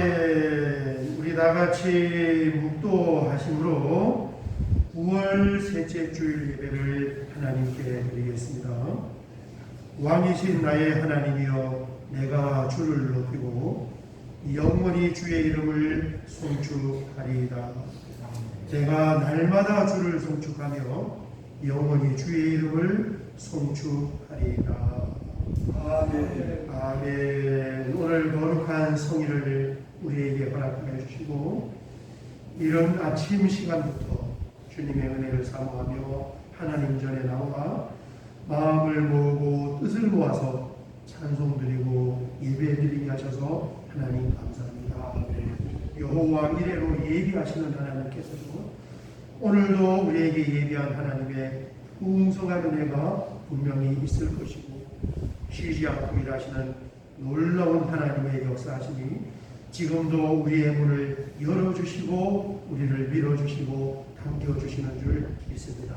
아멘. 우리 다 같이 묵도하심으로 9월 셋째 주일 예배를 하나님께 드리겠습니다. 왕이신 나의 하나님이여, 내가 주를 높이고 영원히 주의 이름을 송축하리이다. 내가 날마다 주를 송축하며 영원히 주의 이름을 송축하리이다. 아멘. 아멘. 오늘 거룩한 성일을 우리에게 허락하여 주시고, 이런 아침 시간부터 주님의 은혜를 사모하며 하나님 전에 나와 마음을 모으고 뜻을 모아서 찬송 드리고 예배 드리게 하셔서 하나님 감사합니다. 여호와 이레로 예비하시는 하나님께서도 오늘도 우리에게 예비한 하나님의 풍성한 은혜가 분명히 있을 것이고, 쉬지 않고 일하시는 놀라운 하나님의 역사하시니 지금도 우리의 문을 열어주시고 우리를 밀어주시고 당겨주시는 줄 믿습니다.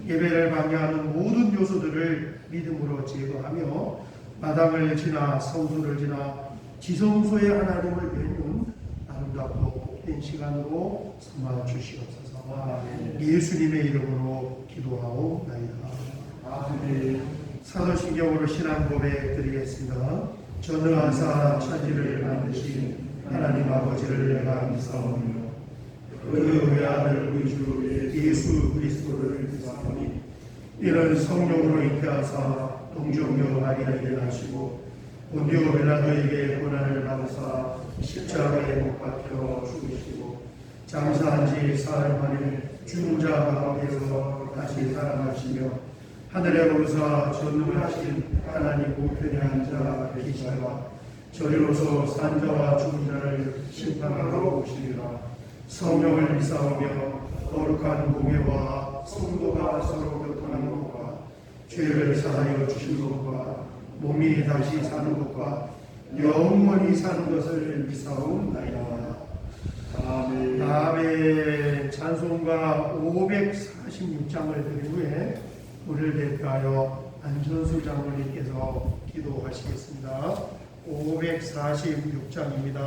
예배를 방해하는 모든 요소들을 믿음으로 제거하며 마당을 지나 성소를 지나 지성소의 하나님을 뵙는 아름답고 복된 시간으로 삼아 주시옵소서. 예수님의 이름으로 기도하옵나이다. 아멘. 사도신경으로 신앙 고백 드리겠습니다. 전능하사 천지를 만드신 하나님 아버지를 내가 믿사오며 그 외아들 우리 주 예수 그리스도를 믿사오니 이는 성령으로 잉태하사 동정녀 마리아에게 나시고 본디오 빌라도에게 고난을 받으사 십자가에 못 박혀 죽으시고 장사한 지 사흘 만에 죽은 자 가운데서 다시 살아나시며 하늘에 오르사 전능하신 하나님 우편에 앉아 계시다가 저리로서 산자와 죽은 자를 심판하러 오시리라. 성령을 믿사오며 거룩한 공예와 성도가 서로 교통하는 것과 죄를 사하여 주신 것과 몸이 다시 사는 것과 영원히 사는 것을 믿사옵나이다. 아멘. 아멘. 찬송가 546장을 드린 후에 우리를 대표하여 안전수 장로님께서 기도하시겠습니다. 546장입니다.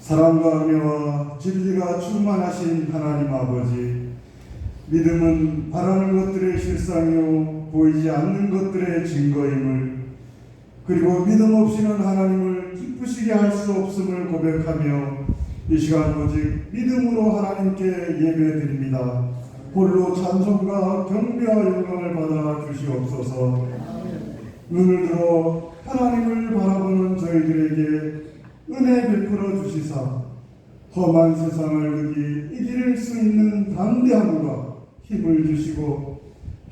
사랑과 은혜와 진리가 충만하신 하나님 아버지, 믿음은 바라는 것들의 실상이요 보이지 않는 것들의 증거임을, 그리고 믿음 없이는 하나님을 기쁘시게 할 수 없음을 고백하며 이 시간 오직 믿음으로 하나님께 예배드립니다. 홀로 찬송과 경배와 영광을 받아 주시옵소서. 눈을 들어 하나님을 바라보는 저희들에게 은혜 베풀어 주시사 험한 세상을 이길 수 있는 담대함과 힘을 주시고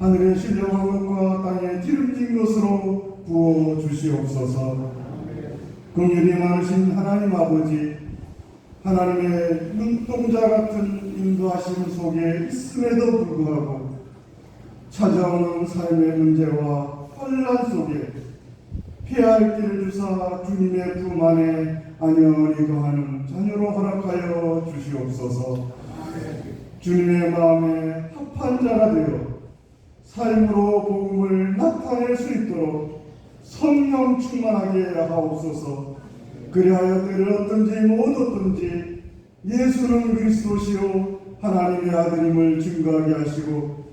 하늘의 신령한 것과 땅에 기름진 것으로 부어 주시옵소서. 긍휼이 많으신 하나님 아버지, 하나님의 눈동자 같은 인도하심 속에 있음에도 불구하고 찾아오는 삶의 문제와 혼란 속에 피할 길을 주사 주님의 품 안에 안연히 거하는 자녀로 허락하여 주시옵소서. 주님의 마음에 합한 자가 되어 삶으로 복음을 나타낼 수 있도록 성령 충만하게 하옵소서. 그리하여 때를 얻든지 못 얻든지 예수는 그리스도시요 하나님의 아들임을 증거하게 하시고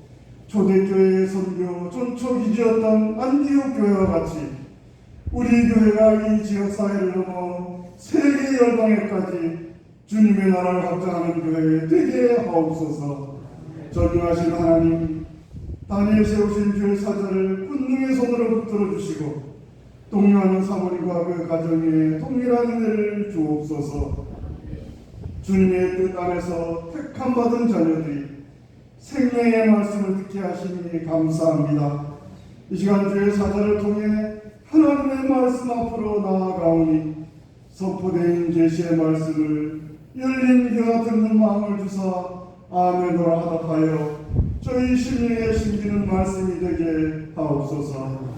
초대교회의 선교 전초기지였던 안디옥 교회와 같이 우리 교회가 이 지역사회를 넘어 세계 열방에까지 주님의 나라를 확장하는 교회 되게 하옵소서. 전능하신 하나님, 다니엘 세우신 주의 사자를 권능의 손으로 붙들어 주시고 동요하는 사모님과 그 가정에 동일한 은혜를 주옵소서. 주님의 뜻 안에서 택함 받은 자녀들이 생명의 말씀을 듣게 하시니 감사합니다. 이 시간 주의 사자를 통해 하나님의 말씀 앞으로 나아가오니 선포된 계시의 말씀을 열린 혀가 듣는 마음을 주사 아멘으로 하답하여 저희 심령에 심기는 말씀이 되게 하옵소서.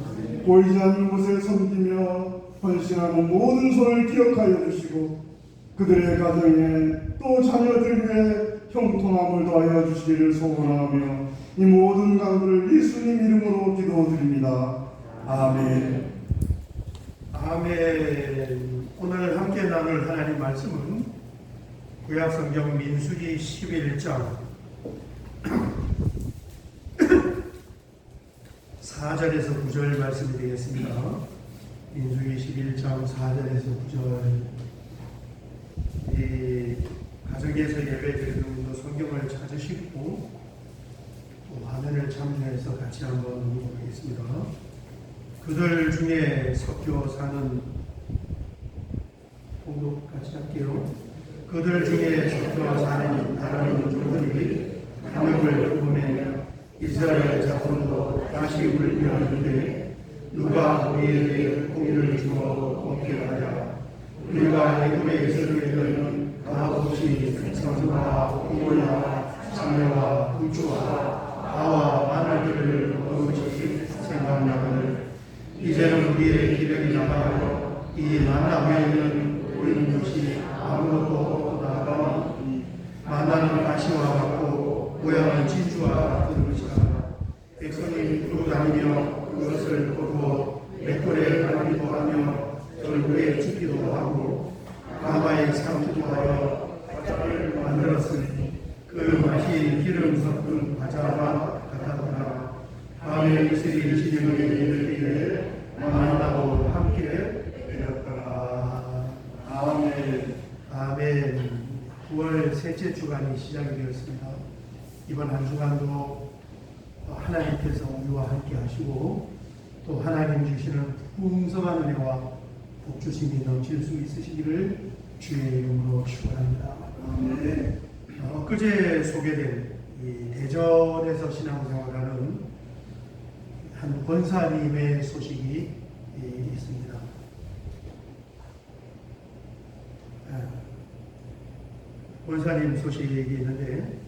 보이지 않는 곳에 섬기며 헌신하는 모든 손을 기억하여 주시고 그들의 가정에 또 자녀들 위해 형통함을 더하여 주시기를 소원하며 이 모든 간구를 예수님 이름으로 기도드립니다. 아멘. 아멘. 오늘 함께 나눌 하나님 말씀은 구약성경 민수기 11장 4절에서 9절 말씀이 되겠습니다. 민수기 11장 4절에서 9절. 이 가정에서 예배드리는 분도 성경을 찾으시고 또 화면을 참조해서 같이 한번 읽어보겠습니다. 그들 중에 섞여 사는 공독 같이 할게요. 그들 중에 섞여 사는 다른 민족들이 강력을 보내며 이스라엘 자손도 다시 울려주되 누가 우리에게 고기를 주어 먹게 하랴. 우리가 애굽에 있을 때에는 가없이 생선과 콩고야 참외와 부추와 파와 마늘들을 먹음씩 생각나거늘 이제는 우리의 기력이 나가고 이 만나 외에는 보이는 것이 아무것도 나가니 만나는 가시와 같고 모양은 진주와 같은 것이라. 백성이 두고 다니며 그것을 거두어 맷돌에 갈기도 하며 결국에 찢기도 하고 가마에 삼기도 하여 과자를 만들었으니 그 맛이 기름 섞은 과자와 같았더라. 밤에 이슬이 진영에 이를 때에 만나고 함께 되었더라. 아멘. 아멘. 9월 셋째 주간이 시작이 되었습니다. 이번 한 주간도 하나님께서 우리와 함께 하시고 또 하나님 주시는 풍성한 은혜와 복주심이 넘칠 수 있으시기를 주의 이름으로 축원합니다. 네. 엊그제 소개된 이 대전에서 신앙생활하는 한 권사님의 소식이 있습니다. 권사님 소식이 있는데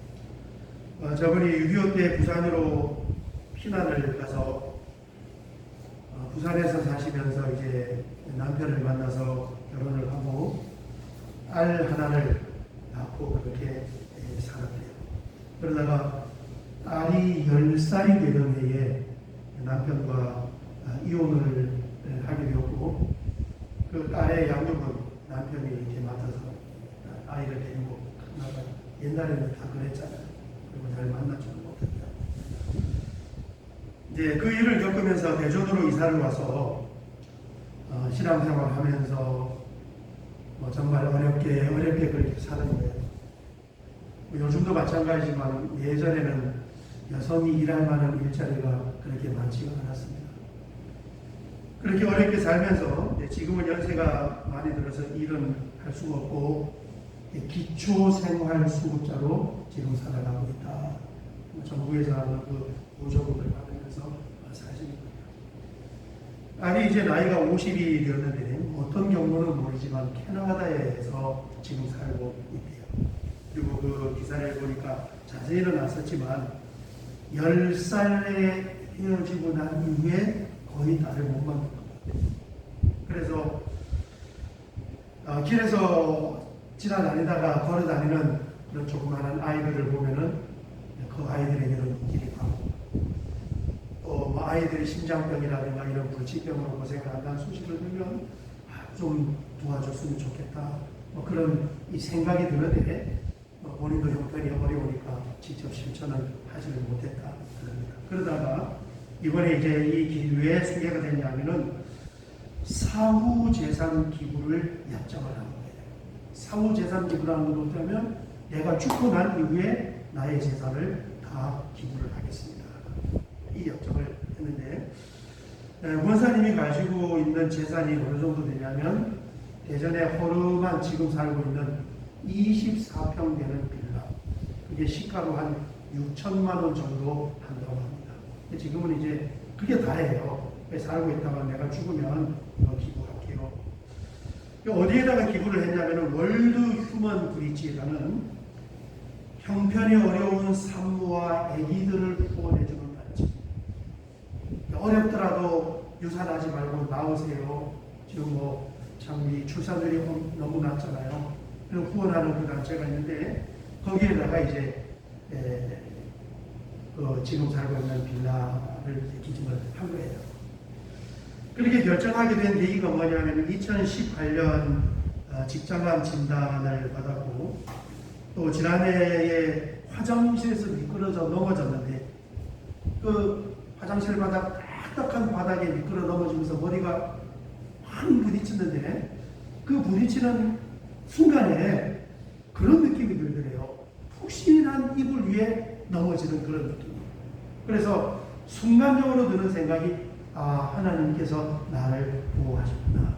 저분이 6.25 때 부산으로 피난을 가서 부산에서 사시면서 이제 남편을 만나서 결혼을 하고 알 하나를 낳고 그렇게 살았대요. 그러다가 딸이 10살이 되던 해에 남편과 이혼을 하게 되었고 그 딸의 양육은 남편이 이제 맡아서 아이를 데리고 나가. 옛날에는 다 그랬잖아요. 그리고 잘 만나지도 못했다. 이제 그 일을 겪으면서 대전으로 이사를 와서 신앙생활을 하면서 정말 어렵게 그렇게 사는 거예요. 요즘도 마찬가지지만 예전에는 여성이 일할 만한 일자리가 그렇게 많지가 않았습니다. 그렇게 어렵게 살면서 지금은 연세가 많이 들어서 일은 할 수가 없고 기초생활수급자로 지금 살아가고 있다. 정부에서 하는 그 보조금을 받으면서 사시는 거예요. 아니 이제 나이가 50이 되었는데 어떤 경우는 모르지만 캐나다에서 지금 살고 있대요. 그리고 그 기사를 보니까 자세히는 안 썼지만 10살에 헤어지고 난 이후에 거의 나를 못 만난 것 같아요. 그래서 길에서 지나다니다가 걸어다니는 그런 조그마한 아이들을 보면은 그 아이들에게는 길이 가고 또 아이들이 심장병이라든가 이런 불치병으로 고생을 한다는 소식을 들으면 좀 도와줬으면 좋겠다. 그런 이 생각이 드는데 본인도 형편이 어려우니까 직접 실천을 하지를 못했다. 그러다가 이번에 이제 이 기류에 소개가 됐냐면은 사후재산 기부를 약정을 한 거예요. 사후재산 기부라는 건 어쩌면 내가 죽고 난 이후에 나의 재산을 다 기부를 하겠습니다. 이 약정을 했는데 원사님이 가지고 있는 재산이 어느 정도 되냐면 예전에 허름한 지금 살고 있는 24평 되는 빌라, 그게 시가로 한 6천만 원 정도 한다고 합니다. 지금은 이제 그게 다예요. 살고 있다가 내가 죽으면 기부할게요. 어디에다가 기부를 했냐면 월드 휴먼 브리지라는 형편이 어려운 산모와 아기들을 후원해주는 단체. 어렵더라도 유산하지 말고 나오세요. 지금 참 출산율이 너무 낮잖아요. 그래서 후원하는 그 단체가 있는데 거기에다가 이제 지금 살고 있는 빌라를 기증을 한 거예요. 그렇게 결정하게 된 계기가 뭐냐면 2018년 직장암 진단을 받았고 또 지난해에 화장실에서 미끄러져 넘어졌는데 그 화장실 바닥 딱딱한 바닥에 미끄러 넘어지면서 머리가 확 부딪혔는데 그 부딪히는 순간에 그런 느낌이 들더래요. 푹신한 이불 위에 넘어지는 그런 느낌. 그래서 순간적으로 드는 생각이 하나님께서 나를 보호하셨구나.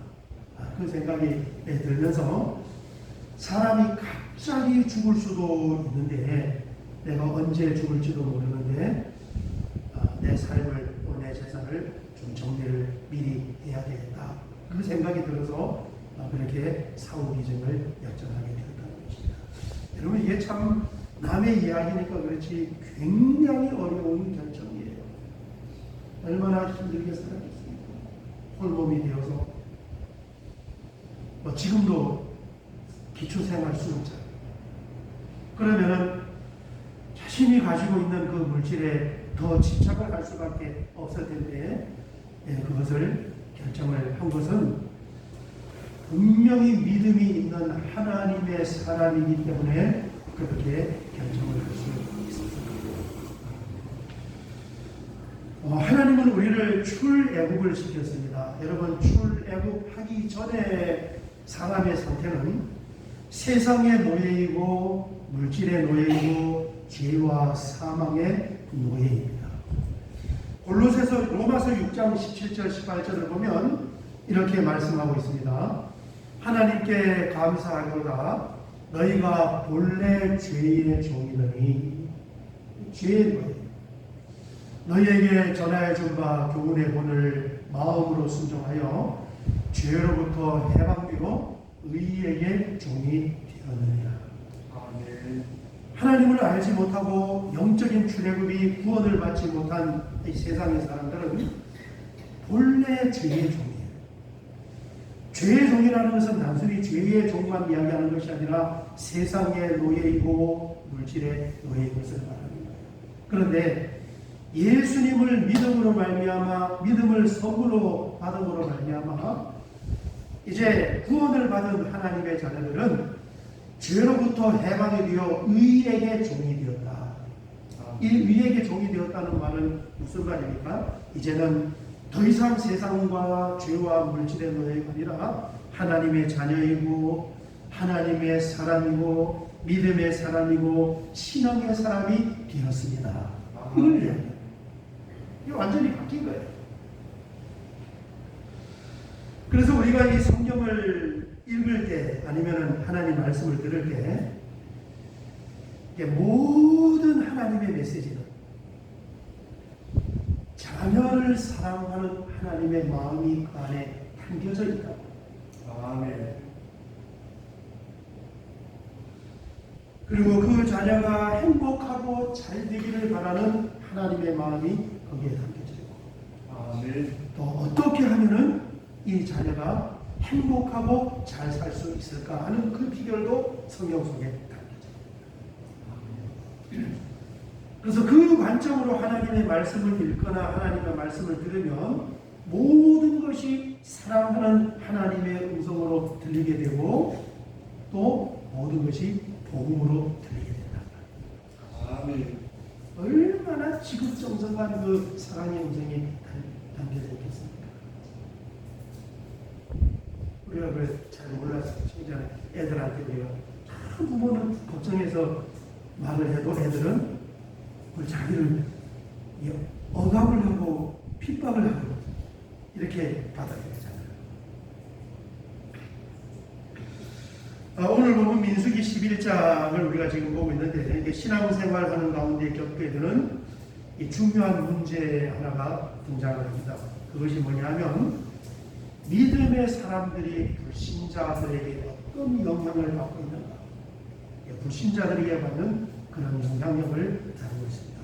그 생각이 들면서 사람이 갑자기 죽을 수도 있는데 내가 언제 죽을지도 모르는데 내 삶을 또 내 재산을 좀 정리를 미리 해야 되겠다. 그 생각이 들어서 그렇게 사후기증을 약정하게 되었다는 것입니다. 여러분 이게 참 남의 이야기니까 그렇지 굉장히 어려운 결정이에요. 얼마나 힘들게 살았겠습니까? 홀몸이 되어서 지금도 기초생활수급자. 그러면은 자신이 가지고 있는 그 물질에 더 집착을 할 수밖에 없을 텐데 그것을 결정을 한 것은 분명히 믿음이 있는 하나님의 사람이기 때문에 그렇게 결정을 할 수 있었습니다. 하나님은 우리를 출애굽을 시켰습니다. 여러분 출애굽하기 전에 사람의 상태는 세상의 노예이고 물질의 노예이고 죄와 사망의 노예입니다. 로마서 6장 17절 18절을 보면 이렇게 말씀하고 있습니다. 하나님께 감사하노라 너희가 본래 죄의 종이더니 죄의 노예 너희에게 전하여 준 바 교훈의 본을 마음으로 순종하여 죄로부터 해방되어 의에게 종이 되었느니라. 아멘. 하나님을 알지 못하고 영적인 출애굽이 구원을 받지 못한 이 세상의 사람들은 본래 죄의 종이에요. 죄의 종이라는 것은 단순히 죄의 종만 이야기하는 것이 아니라 세상의 노예이고 물질의 노예인 것을 말하는 거예요. 그런데 예수님을 믿음으로 말미암아 믿음을 선물로 받음으로 말미암아 이제 구원을 받은 하나님의 자녀들은 죄로부터 해방이 되어 의에게 종이 되었다. 이 의에게 종이 되었다는 말은 무슨 말입니까? 이제는 더 이상 세상과 죄와 물질의 노예가 아니라 하나님의 자녀이고 하나님의 사람이고 믿음의 사람이고 신앙의 사람이 되었습니다. 이걸 이야기해요. 이게 완전히 바뀐 거예요. 그래서 우리가 이 성경을 읽을 때 아니면 하나님 말씀을 들을 때 모든 하나님의 메시지는 자녀를 사랑하는 하나님의 마음이 그 안에 담겨져 있다. 아멘. 그리고 그 자녀가 행복하고 잘 되기를 바라는 하나님의 마음이 거기에 담겨져 있고, 아멘. 또 어떻게 하면은 이 자녀가 행복하고 잘 살 수 있을까 하는 그 비결도 성경 속에 담겨져 있습니다. 그래서 그 관점으로 하나님의 말씀을 읽거나 하나님의 말씀을 들으면 모든 것이 사랑하는 하나님의 음성으로 들리게 되고 또 모든 것이 복음으로 들리게 된다. 아멘. 얼마나 지극정성한 그 사랑의 음성이 담겨져 있겠습니까? 우리가 잘 몰라서 진짜 애들한테 우리가 참 부모는 걱정해서 말을 해도 애들은 자기를 억압을 하고 핍박을 하고 이렇게 받아들이잖아요. 오늘 보면 민수기 11장을 우리가 지금 보고 있는데 신앙생활하는 가운데 겪게 되는 이 중요한 문제 하나가 등장을 합니다. 그것이 뭐냐면 믿음의 사람들이 불신자들에게 어떤 영향을 받고 있는가, 불신자들에게 받는 그런 영향력을 다루고 있습니다.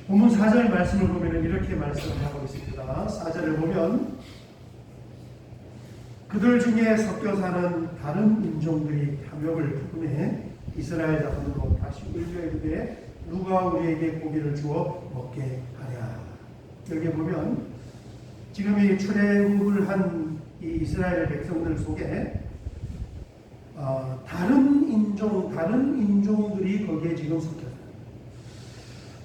본문 4절 말씀을 보면 이렇게 말씀을 하고 있습니다. 4절을 보면 그들 중에 섞여 사는 다른 인종들이 탐욕을 품에 이스라엘 자손으로 다시 울려 이르되 누가 우리에게 고기를 주어 먹게 하랴. 여기 보면 지금 이 출애굽을 한 이 이스라엘 백성들 속에 다른 인종들이 거기에 지금 섞여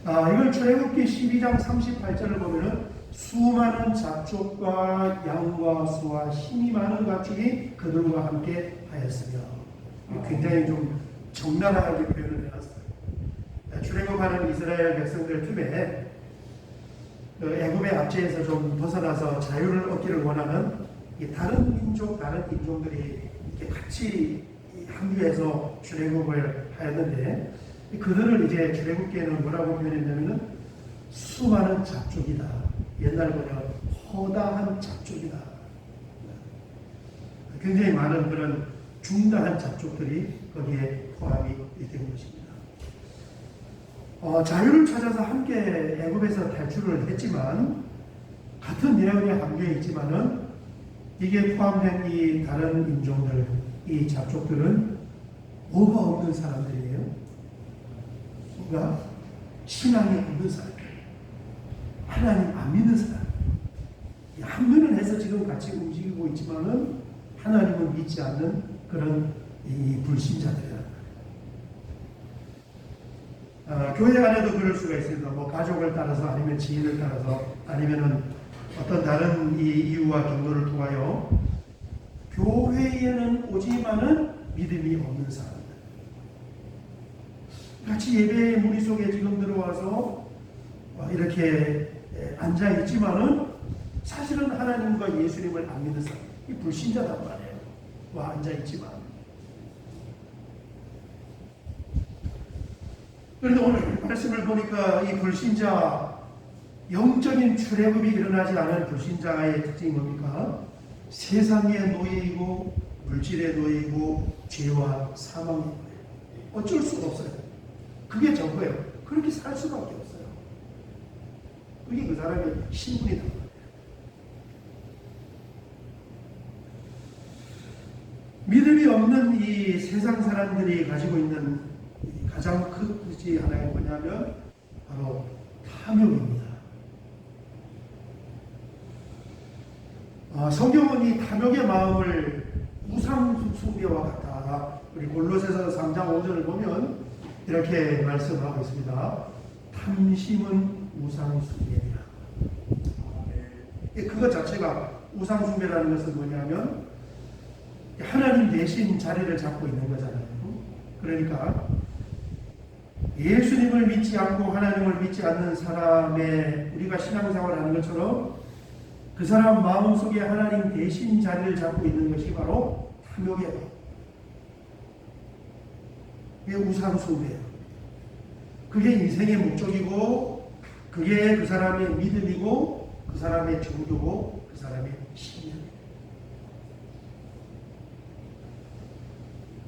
있어요. 이걸 출애굽기 12장 38절을 보면은 수많은 잡족과 양과 소와 힘이 많은 가축이 그들과 함께 하였으며, 굉장히 좀 적나라하게 표현을 해놨어요. 출애굽하는 이스라엘 백성들 틈에 애굽의 압제에서 좀 벗어나서 자유를 얻기를 원하는 다른 인종들이 이렇게 같이 합류해서 출애굽을 하였는데, 그들을 이제 출애굽기에는 뭐라고 표현했냐면은 수많은 잡족이다. 옛날 보면 허다한 잡족이다. 굉장히 많은 그런 중다한 잡족들이 거기에 포함이 된 것입니다. 자유를 찾아서 함께 애굽에서 탈출을 했지만 같은 예언에 함께 있지만은 이게 포함된 이 다른 인종들, 이 잡족들은 뭐가 없는 사람들이에요? 뭔가 신앙이 없는 사람, 하나님 안 믿는 사람. 한면은 해서 지금 같이 움직이고 있지만은 하나님을 믿지 않는 그런 이 불신자들이라. 교회 안에도 그럴 수가 있습니다. 뭐 가족을 따라서 아니면 지인을 따라서 아니면은 어떤 다른 이유와 경로를 통하여 교회에는 오지만은 믿음이 없는 사람들. 같이 예배의 무리 속에 지금 들어와서 이렇게 앉아 있지만은 사실은 하나님과 예수님을 안 믿는 사람, 이 불신자단 말이에요. 와 앉아 있지만. 그런데 오늘 말씀을 보니까 이 불신자, 영적인 출애굽이 일어나지 않은 불신자의 특징이 뭡니까? 세상의 노예이고 물질의 노예이고 죄와 사망의 노예. 어쩔 수가 없어요. 그게 전부예요. 그렇게 살 수밖에 없어요. 그게 그 사람의 신분이다. 믿음이 없는 이 세상 사람들이 가지고 있는 가장 큰 것이 하나가 뭐냐면 바로 탐욕입니다. 성경은 이 탐욕의 마음을 우상 숭배와 같다. 우리 골로새서 3장 5절을 보면 이렇게 말씀하고 있습니다. 탐심은 우상 숭배니라. 그것 자체가 우상 숭배라는 것은 뭐냐면 하나님 대신 자리를 잡고 있는 거잖아요. 그러니까 예수님을 믿지 않고 하나님을 믿지 않는 사람의 우리가 신앙생활을 하는 것처럼 그 사람 마음속에 하나님 대신 자리를 잡고 있는 것이 바로 탐욕이에요. 그게 우상숭배예요. 그게 인생의 목적이고 그게 그 사람의 믿음이고 그 사람의 종교고 그 사람의 신념이에요.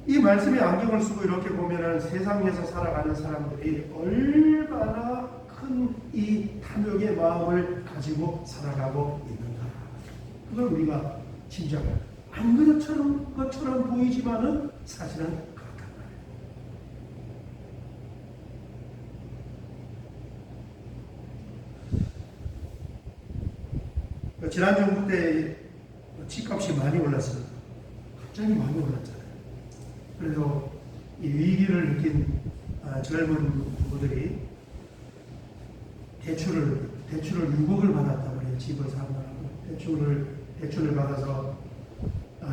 이 말씀에 안경을 쓰고 이렇게 보면은 세상에서 살아가는 사람들이 얼마나 큰 이 탐욕의 마음을 가지고 살아가고 있는가. 그걸 우리가 짐작해요. 안 것처럼 보이지만은 사실은 그렇단 말이에요. 지난 정부 때 집값이 많이 올랐어요. 갑자기 많이 올랐잖아요. 그래서 이 위기를 느낀 젊은 부부들이 대출을 6억을 받았다고 해요. 집을 사느라고. 대출을 받아서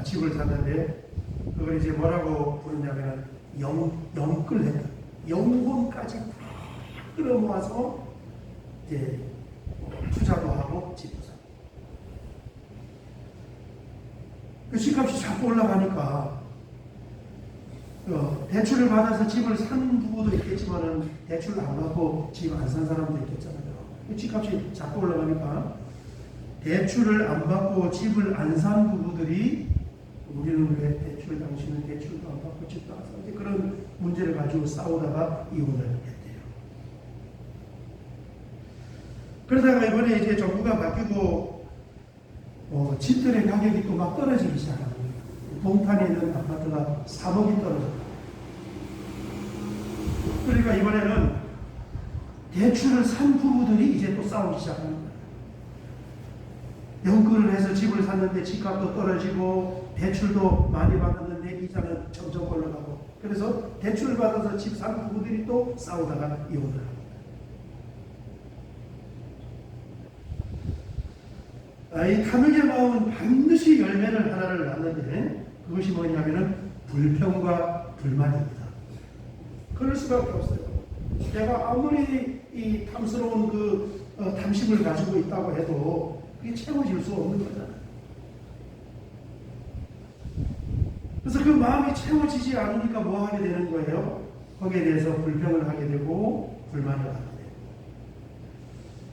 집을 샀는데 그걸 이제 뭐라고 부르냐면 영끌했다. 영혼까지 다 끌어모아서 이제 투자도 하고 집도 사고. 그 집값이 자꾸 올라가니까 대출을 받아서 집을 산 부부도 있겠지만은 대출을 안 받고 집 안 산 사람도 있겠잖아요. 집값이 자꾸 올라가니까 대출을 안 받고 집을 안 산 부부들이 우리는 왜 당신은 대출도 안 받고 집도 안 사지? 그런 문제를 가지고 싸우다가 이혼을 했대요. 그러다가 이번에 이제 정부가 바뀌고 집들의 가격이 또 막 떨어지기 시작합니다. 동탄에 있는 아파트가 3억이 떨어졌다. 그러니까 이번에는 대출을 산 부부들이 이제 또 싸우기 시작하는 거예요. 연끌을 해서 집을 샀는데 집값도 떨어지고 대출도 많이 받았는데 이자는 점점 올라가고 그래서 대출을 받아서 집 산 부부들이 또 싸우다가 이혼을 합니다. 이 탐욕의 마음은 반드시 열매를 하나를 낳는데 그것이 뭐냐면은 불평과 불만입니다. 그럴 수밖에 없어요. 내가 아무리 이 탐스러운 그 탐심을 가지고 있다고 해도 그게 채워질 수 없는 거잖아요. 그래서 그 마음이 채워지지 않으니까 뭐 하게 되는 거예요? 거기에 대해서 불평을 하게 되고 불만을 하게 돼요.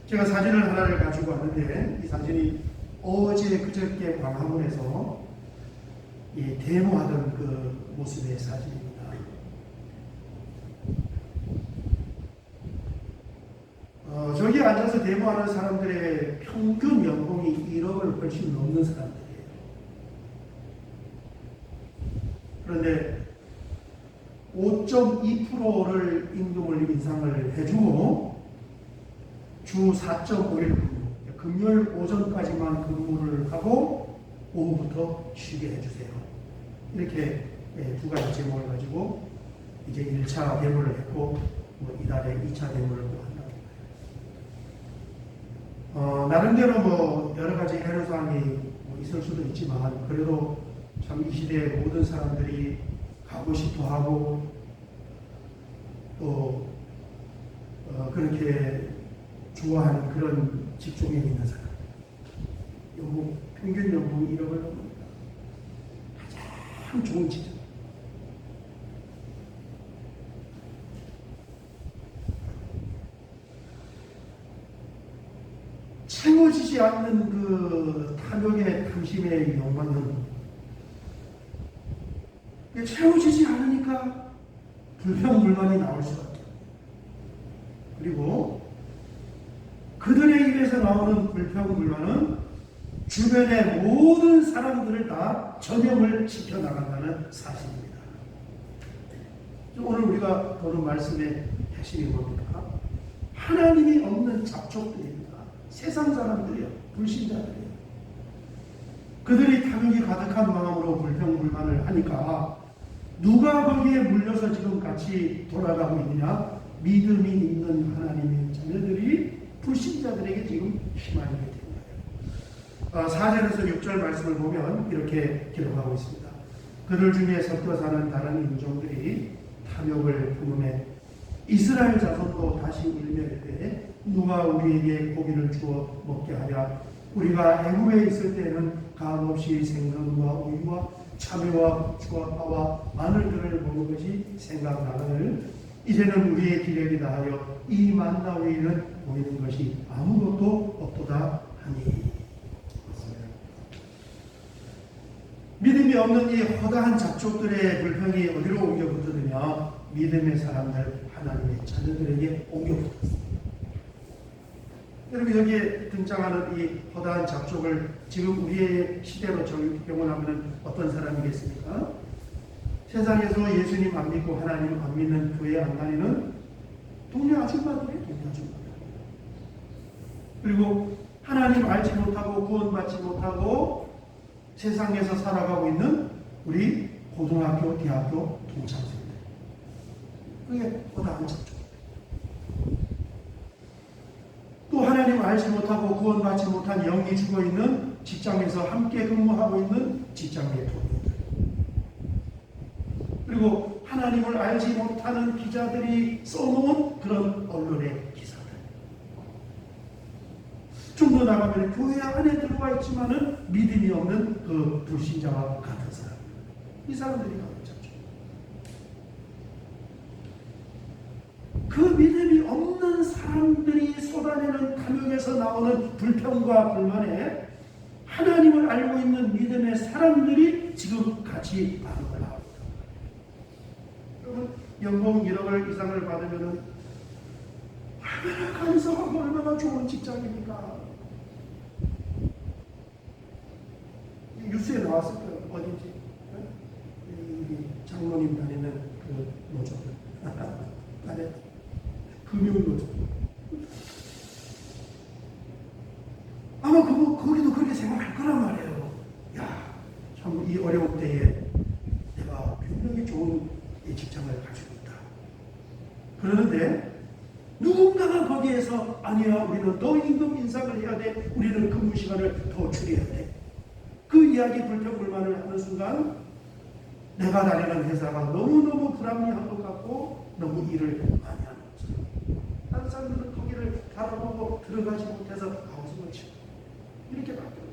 제가 사진을 하나를 가지고 왔는데 이 사진이 어제 그저께 광화문에서 데모하던 그 모습의 사진입니다. 저기 앉아서 데모하는 사람들의 평균 연봉이 1억을 훨씬 넘는 사람들이에요. 그런데 5.2%를 임금을 인상을 해주고 주 4.5일 근무, 금요일 오전까지만 근무를 하고 오후부터 쉬게 해주세요. 이렇게 두 가지 제목을 가지고 이제 1차 데모를 했고 이달에 2차 데모를 한다고. 나름대로 여러 가지 애로사항이 있을 수도 있지만 그래도 참 이 시대에 모든 사람들이 가고 싶어 하고 또 그렇게 좋아하는 그런 직종에 있는 사람. 평균 연봉 1억을 넘습니다. 가장 좋은 직종. 채워지지 않는 그 탐욕의 탐심의 욕망은 채워지지 않으니까 불평불만이 나올 수밖에. 그리고 그들의 입에서 나오는 불평불만은 주변의 모든 사람들을 다 전염을 시켜나간다는 사실입니다. 오늘 우리가 보는 말씀의 핵심이 뭡니까? 하나님이 없는 잡족들입니다. 세상 사람들이요. 불신자들이요. 그들이 탐욕이 가득한 마음으로 불평불만을 하니까 누가 거기에 물려서 지금 같이 돌아가고 있느냐? 믿음이 있는 하나님의 자녀들이 불신자들에게 지금 희망이 된 거예요. 4절에서 6절 말씀을 보면 이렇게 기록하고 있습니다. 그들 중에 섞여 사는 다른 인종들이 탐욕을 품음에 이스라엘 자손도 다시 일멸되되 누가 우리에게 고기를 주어 먹게 하랴. 우리가 애굽에 있을 때에는 가없이 생선과 우유와 참외와 고추와 파와 마늘들을 먹은 것이 생각나거늘 이제는 우리의 기력이 다하여 이 만나 위에는 보이는 것이 아무것도 없도다 하니. 믿음이 없는 이 허다한 잡족들의 불평이 어디로 옮겨 붙으느냐? 믿음의 사람들, 하나님의 자녀들에게 옮겨 붙었습니다. 여러분, 여기에 등장하는 이 허다한 잡족을 지금 우리의 시대로 적용하면 어떤 사람이겠습니까? 세상에서 예수님 안 믿고 하나님 안 믿는 교회 안 다니는 동네 아줌마들이에요. 동네 아줌마들. 그리고 하나님 알지 못하고 구원받지 못하고 세상에서 살아가고 있는 우리 고등학교, 대학교 동창생들. 그게 허다한 잡족. 또 하나님 알지 못하고 구원받지 못한 영이 죽어있는 직장에서 함께 근무하고 있는 직장의 동료들. 그리고 하나님을 알지 못하는 기자들이 써놓은 그런 언론의 기사들. 좀 더 나가면 교회 안에 들어와 있지만은 믿음이 없는 그 불신자와 같은 사람. 이 사람들이 가득 찼죠. 그 믿음이 없는 사람들이 쏟아내는 탐욕에서 나오는 불평과 불만에 하나님을 알고 있는 믿음의 사람들이 지금 같이 반응을 합니다. 여러분, 연봉 1억 이상을 받으면 얼마나 감사하고 얼마나 좋은 직장입니까? 뉴스에 나왔을 거예요. 어딘지. 장로님 다니는 그 노조들. 안에 금융노조. 아마 거기도 그렇게 생각할 거란 말이에요. 야, 참 이 어려운 때에 내가 굉장히 좋은 이 직장을 가지고 있다. 그러는데 누군가가 거기에서 아니야, 우리는 더 임금 인상을 해야 돼. 우리는 근무 시간을 더 줄여야 돼. 그 이야기 불평불만을 하는 순간 내가 다니는 회사가 너무너무 불합리한 것 같고 너무 일을 많이 하는 거죠. 다른 사람들은 거기를 바라보고 들어가지 못해서 가슴을 치고 이렇게 바뀌어요.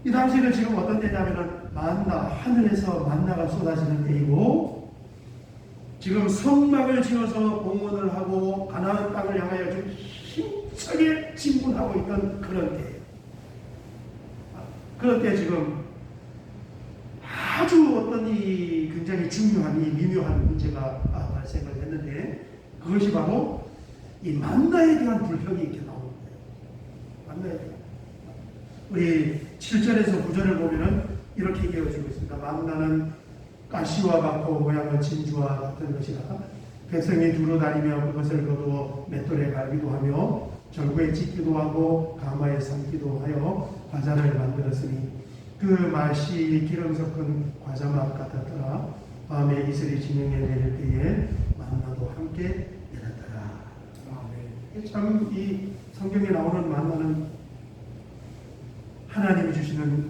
이 당시는 지금 어떤 때냐면은 만나, 하늘에서 만나가 쏟아지는 때이고 지금 성막을 지어서 공헌을 하고 가나안 땅을 향하여 좀 힘차게 진군하고 있던 그런 때예요. 그럴 때 지금 아주 어떤 이 굉장히 중요한 이 미묘한 문제가 발생을 했는데 그것이 바로 이 만나에 대한 불평이 이렇게 나오는 거예요. 만나에 대한. 우리 7절에서 9절을 보면은 이렇게 얘기해주고 있습니다. 만나는 가시와 같고 모양은 진주와 같은 것이라 백성이 두루 다니며 그것을 거두어 맷돌에 갈기도 하며 절구에 찢기도 하고 가마에 삶기도 하여 과자를 만들었으니 그 맛이 기름 섞은 과자맛 같았더라. 밤에 이슬이 진영에 내릴 때에 만나도 함께 내렸더라. 참 이 성경에 나오는 만나는 하나님이 주시는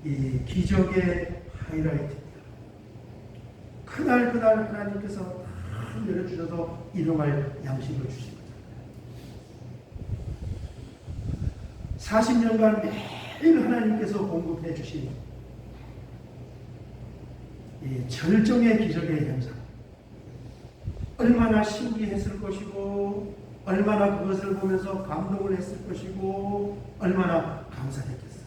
이 기적의 하이라이트입니다. 그날 하나님께서 내려주셔서 일용할 양식을 주십니다. 40년간 매일 하나님께서 공급해 주신 이 절정의 기적의 현장. 얼마나 신기했을 것이고 얼마나 그것을 보면서 감동을 했을 것이고 얼마나 감사했겠어요.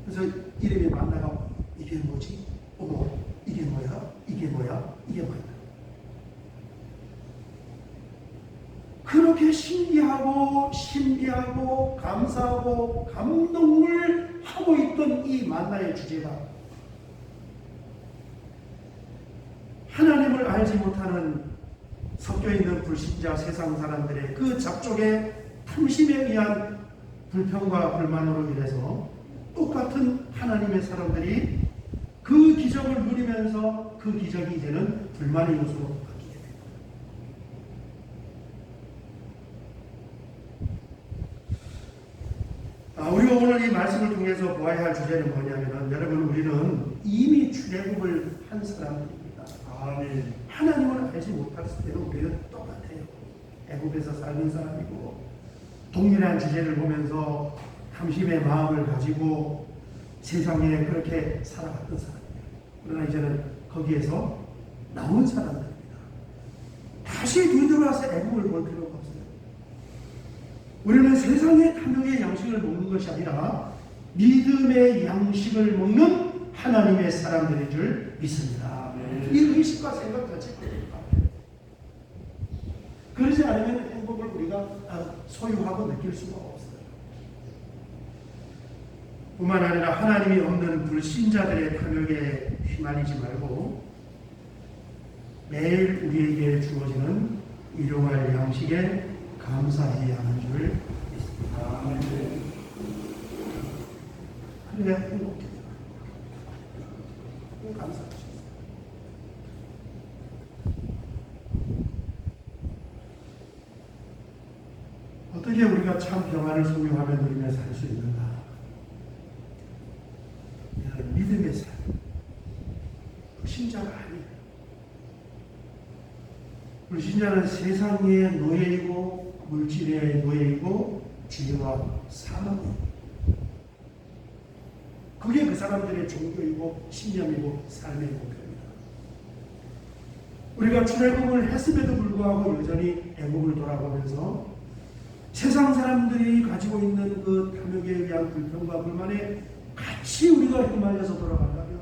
그래서 이름이 만나가 이게 뭐지? 어머, 이게 뭐야? 이게 뭐야? 이게 뭐야? 그렇게 신기하고 신비하고 감사하고 감동을 하고 있던 이 만나의 주제가 하나님을 알지 못하는 섞여있는 불신자 세상 사람들의 그 잡족의 탐심에 의한 불평과 불만으로 인해서 똑같은 하나님의 사람들이 그 기적을 누리면서 그 기적이 이제는 불만의 요소로 바뀌게 됩니다. 우리가 오늘 이 말씀을 통해서 보아야 할 주제는 뭐냐면, 여러분, 우리는 이미 출애굽을 한 사람들입니다. 아멘. 하나님을 알지 못했을 때는 우리는 똑같아요. 애굽에서 살는 사람이고 동일한 주제를 보면서 탐심의 마음을 가지고 세상에 그렇게 살아갔던 사람이에요. 그러나 이제는 거기에서 나온 사람들입니다. 다시 뒤돌아서 애굽을 볼 필요가 없어요. 우리는 세상의 탐욕의 양식을 먹는 것이 아니라 믿음의 양식을 먹는 하나님의 사람들인 줄 믿습니다. 이 의식과 생각 자체가 그러지 않으면 행복을 우리가 소유하고 느낄 수가 없어요. 뿐만 아니라 하나님이 없는 불신자들의 탐욕에 휘말리지 말고 매일 우리에게 주어지는 일용할 양식에 감사해야 하는 줄 믿습니다. 그래야 행복해요. 감사하죠. 어떻게 우리가 참 평안을 소유하며 누리며 살 수 있는가? 이런 믿음의 삶. 불신자가 아니에요. 불신자는 세상의 노예이고 물질의 노예이고 죄와 사망이에요. 그게 그 사람들의 종교이고 신념이고 삶의 목표입니다. 우리가 출애굽을 했음에도 불구하고 여전히 애굽을 돌아보면서 세상 사람들이 가지고 있는 그 탐욕에 의한 불평과 불만에 같이 우리가 휘말려서 돌아간다면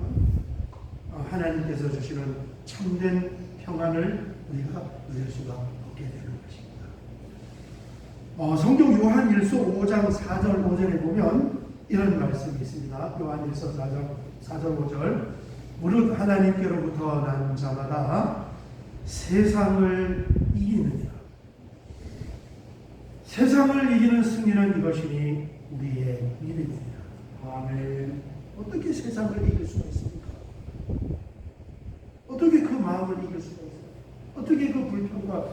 하나님께서 주시는 참된 평안을 우리가 누릴 수가 없게 되는 것입니다. 성경 요한일서 5장 4절 5절에 보면 이런 말씀이 있습니다. 요한일서 4절 5절 무릇 하나님께로부터 난 자마다 세상을 이기느니라. 세상을 이기는 승리는 이것이니 우리의 믿음이니라. 아멘. 어떻게 세상을 이길 수가 있습니까? 어떻게 그 마음을 이길 수가 있어요? 어떻게 그 불평과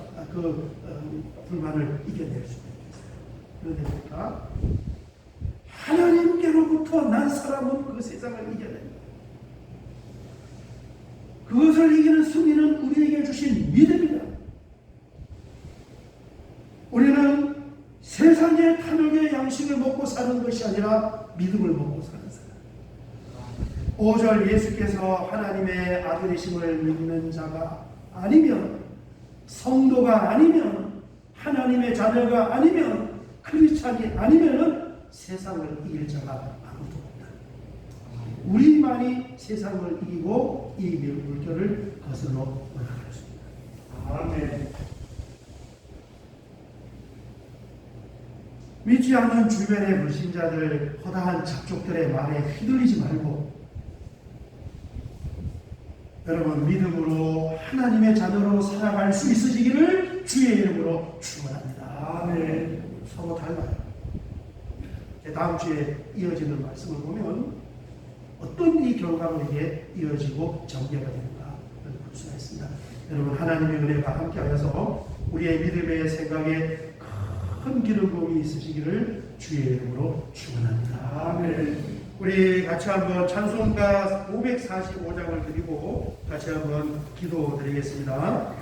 불만을 이겨낼 수가 있겠어요? 그러니까 하나님께로부터 난 사람은 그 세상을 이겨낸다. 그것을 이기는 승리는 우리에게 주신 믿음이다. 우리는 세상의 탐욕의 양식을 먹고 사는 것이 아니라 믿음을 먹고 사는 사람. 5절 예수께서 하나님의 아들이심을 믿는 자가 아니면, 성도가 아니면, 하나님의 자녀가 아니면, 크리스찬이 아니면은 세상을 이길 자가 아무도 없다. 우리만이 세상을 이기고 이 물결을 거슬러 올라갈 수 있다. 아멘. 믿지 않는 주변의 불신자들, 허다한 잡족들의 말에 휘둘리지 말고 여러분 믿음으로 하나님의 자녀로 살아갈 수 있으시기를 주의 이름으로 축원합니다. 아멘. 서로 달라요. 다음 주에 이어지는 말씀을 보면 어떤 이 결과물에게 이어지고 전개가 되는가 볼 수가 있습니다. 여러분 하나님의 은혜가 함께하여서 우리의 믿음의 생각에 큰 기름 부음이 있으시기를 주의 이름으로 축원합니다. 아멘. 우리 같이 한번 찬송가 545장을 드리고 같이 한번 기도드리겠습니다.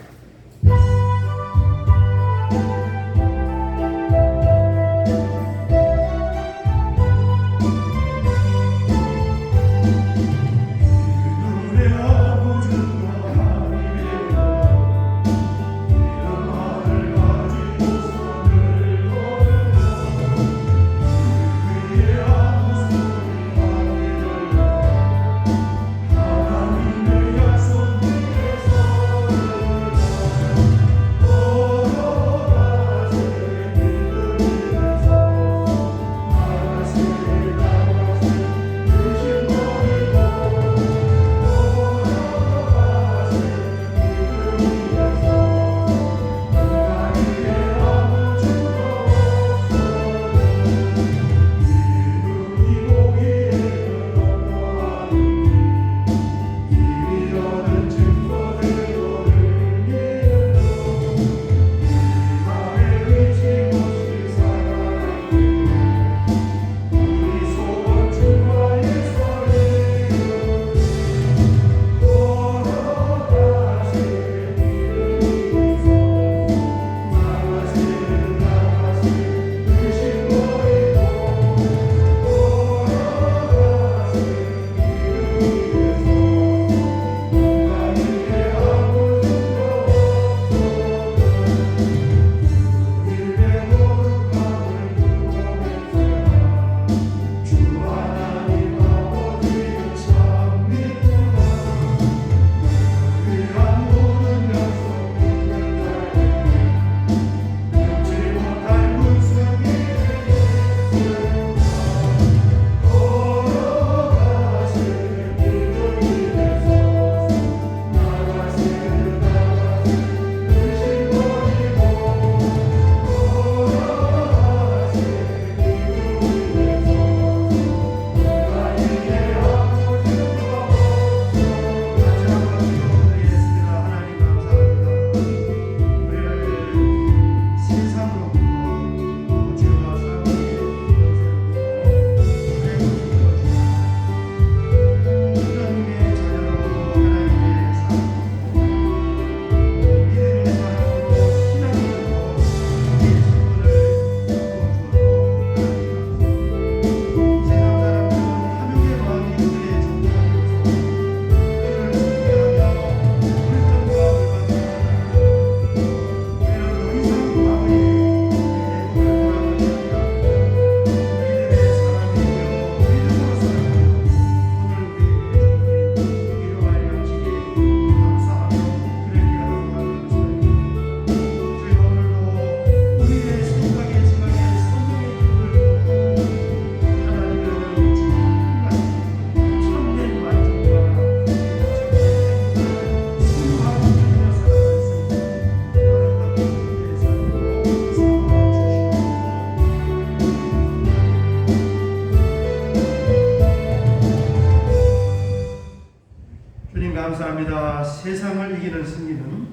감사합니다. 세상을 이기는 승리는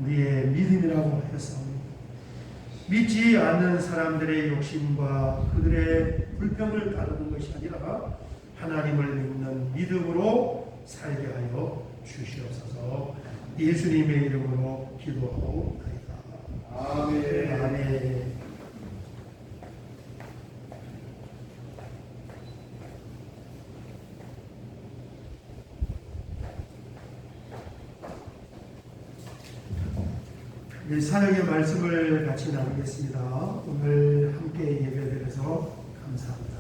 우리의 믿음이라고 했사옵니다. 믿지 않는 사람들의 욕심과 그들의 불평을 따르는 것이 아니라 하나님을 믿는 믿음으로 살게 하여 주시옵소서. 예수님의 이름으로 기도하옵나이다. 아멘. 아멘. 사역의 말씀을 같이 나누겠습니다. 오늘 함께 예배드려서 감사합니다.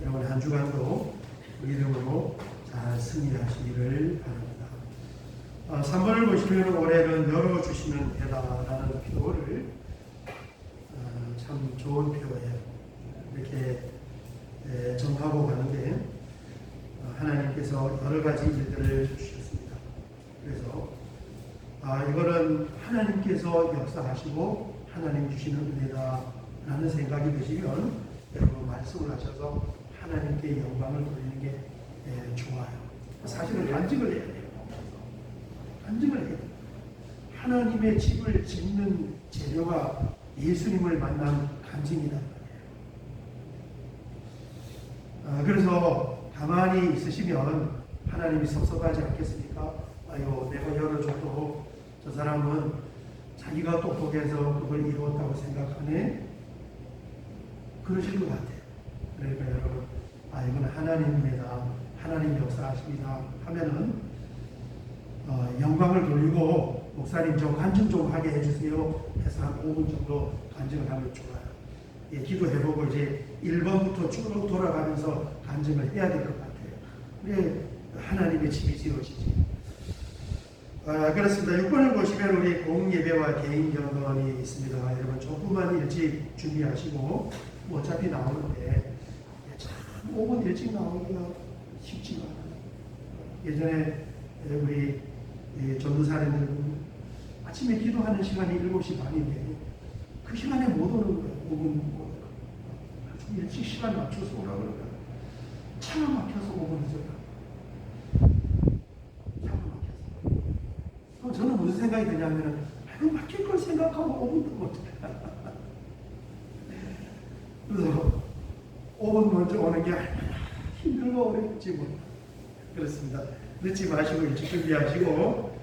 여러분 한 주간도 믿음으로 잘 승리하시기를 바랍니다. 3번을 보시면 올해는 열어주시는 해다라는 표를 참 좋은 표예요. 이렇게 정하고 가는데 하나님께서 여러 가지 일들을 주셨습니다. 그래서 이거는 하나님께서 역사하시고 하나님 주시는 은혜다라는 생각이 드시면 여러분 말씀을 하셔서 하나님께 영광을 돌리는 게 좋아요. 사실은 간증을 해야 돼요. 간증을 해야 돼요. 하나님의 집을 짓는 재료가 예수님을 만난 간증이다. 그래서 가만히 있으시면 하나님이 섭섭하지 않겠습니까? 아유, 내가 열어줘도 저 사람은 자기가 똑똑해서 그걸 이루었다고 생각하네? 그러실 것 같아요. 그러니까 여러분, 이건 하나님입니다. 하나님 역사하십니다. 하면은, 영광을 돌리고, 목사님 좀 간증 좀 하게 해주세요. 해서 한 5분 정도 간증을 하면 좋아요. 예, 기도해보고 이제 1번부터 쭉 돌아가면서 간증을 해야 될 것 같아요. 그게 하나님의 집이 지어지지. 그렇습니다. 6번을 보시면 우리 공예배와 개인 경건이 있습니다. 여러분 조금만 일찍 준비하시고 어차피 나오는데 참 5분 일찍 나오기가 쉽지가 않아요. 예전에 우리 전도사님들은 아침에 기도하는 시간이 7시 반인데 그 시간에 못 오는 거예요. 5분 못 오는 거예요. 좀 일찍 시간 맞춰서 오라고 그러니까 차가 막혀서 5분 늦어요. 저는 무슨 생각이 드냐면, 막힐 걸 생각하고 5분 더 못해. 그래서 5분 먼저 오는 게 힘들고 어렵지 뭐. 그렇습니다. 늦지 마시고 일찍 준비하시고,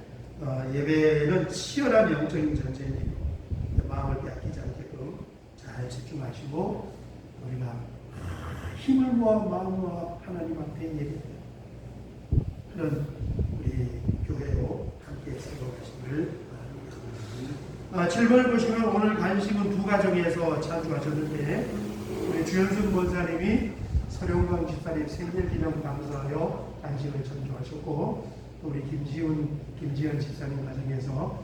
예배는 치열한 영적인 전쟁이고, 마음을 빼앗기지 않게끔 잘 집중하시고, 우리가 힘을 모아 마음을 모아 하나님 앞에 예배해요. 그런 우리 교회로 함께 세워가시기를 바랍니다. 7번을 보시면 오늘 간식은 두 가정에서 찬주하셨는데 우리 주현순 권사님이 서령광 집사님 생일 기념 감사하여 간식을 전주하셨고 또 우리 김지연 집사님 가정에서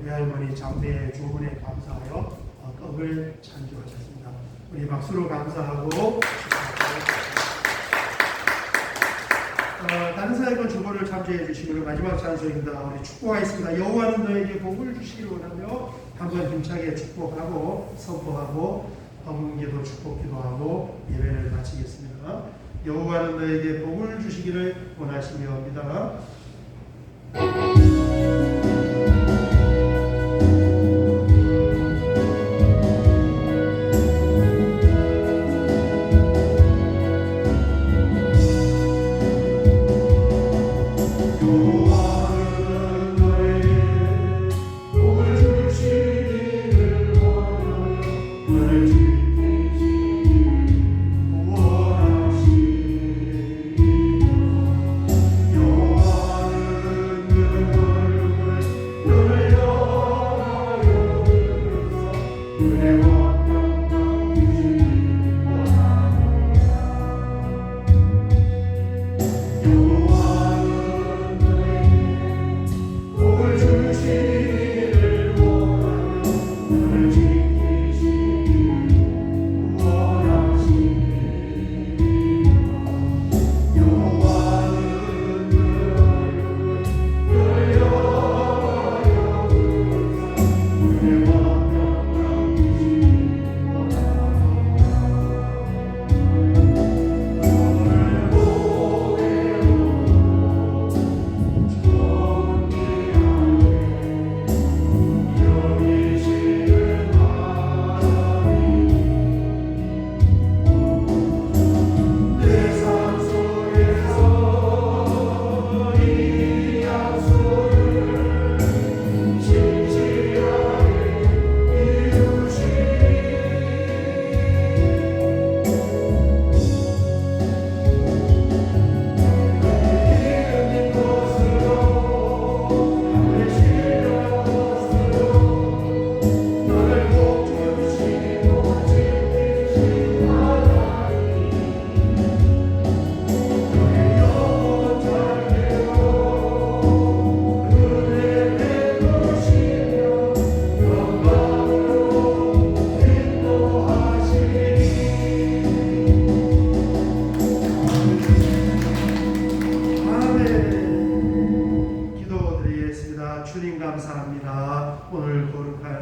외할머니 장대 주문에 감사하여 떡을 찬주하셨습니다. 우리 박수로 감사하고 다른 사역은 주보를 참조해 주시고 마지막 찬송입니다. 우리 축복하겠습니다. 여호와는 너에게 복을 주시기를 원하며 한번 힘차게 축복하고 선포하고 헌금기도 축복 기도하고 예배를 마치겠습니다. 여호와는 너에게 복을 주시기를 원하시며입니다.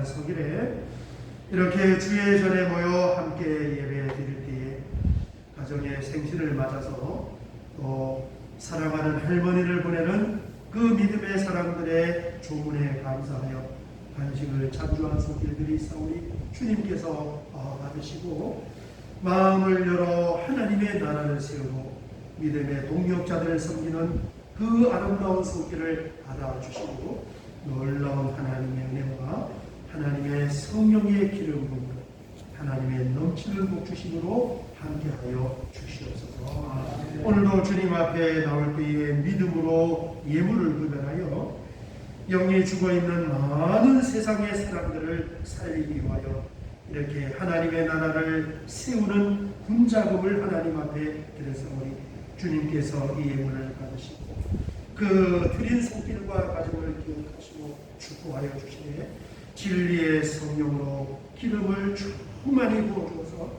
서기래. 이렇게 주의 전에 모여 함께 예배 드릴 때에 가정의 생신을 맞아서 또 사랑하는 할머니를 보내는 그 믿음의 사람들의 조문에 감사하여 간식을 찬주한 손길들이 있사오니 주님께서 받으시고 마음을 열어 하나님의 나라를 세우고 믿음의 동력자들을 섬기는 그 아름다운 손길을 받아주시고 놀라운 하나님의 은혜와 하나님의 성령의 기름 부음으로 하나님의 넘치는 복주심으로 함께하여 주시옵소서. 오늘도 주님 앞에 나올 때에 믿음으로 예물을 구별하여 영이 죽어있는 많은 세상의 사람들을 살리기 위하여 이렇게 하나님의 나라를 세우는 군자금을 하나님 앞에 드려서오니 주님께서 이 예물을 받으시고 그 드린 손길과 가정을 기억하시고 축복하여 주시되 진리의 성령으로 기름을 충만히 부어주어서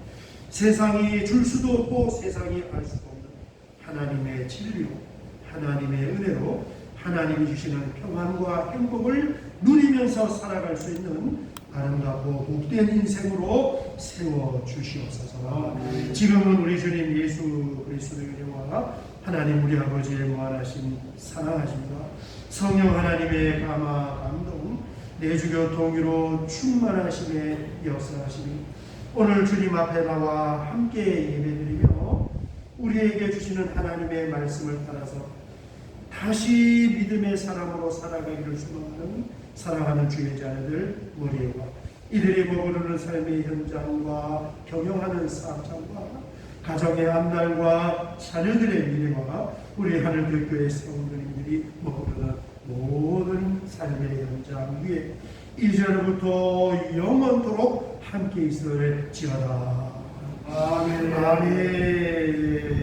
세상이 줄 수도 없고 세상이 알 수도 없는 하나님의 진리로 하나님의 은혜로 하나님이 주시는 평안과 행복을 누리면서 살아갈 수 있는 아름답고 복된 인생으로 세워주시옵소서. 지금은 우리 주님 예수 그리스도의 은혜와 하나님 우리 아버지의 무한하신 사랑하심과 성령 하나님의 감화 감동 내주교 동의로 충만하심의 역사하심이 오늘 주님 앞에 나와 함께 예배드리며 우리에게 주시는 하나님의 말씀을 따라서 다시 믿음의 사람으로 살아가기를 소망하는 사랑하는 주의 자녀들 머리에와 이들이 머무르는 삶의 현장과 경영하는 사업장과 가정의 앞날과 자녀들의 미래와 우리 하늘교회 성도님들이 머무르는 모든 삶의 현장 위에 이제로부터 영원토록 함께 있을지어다. 아멘. 아멘.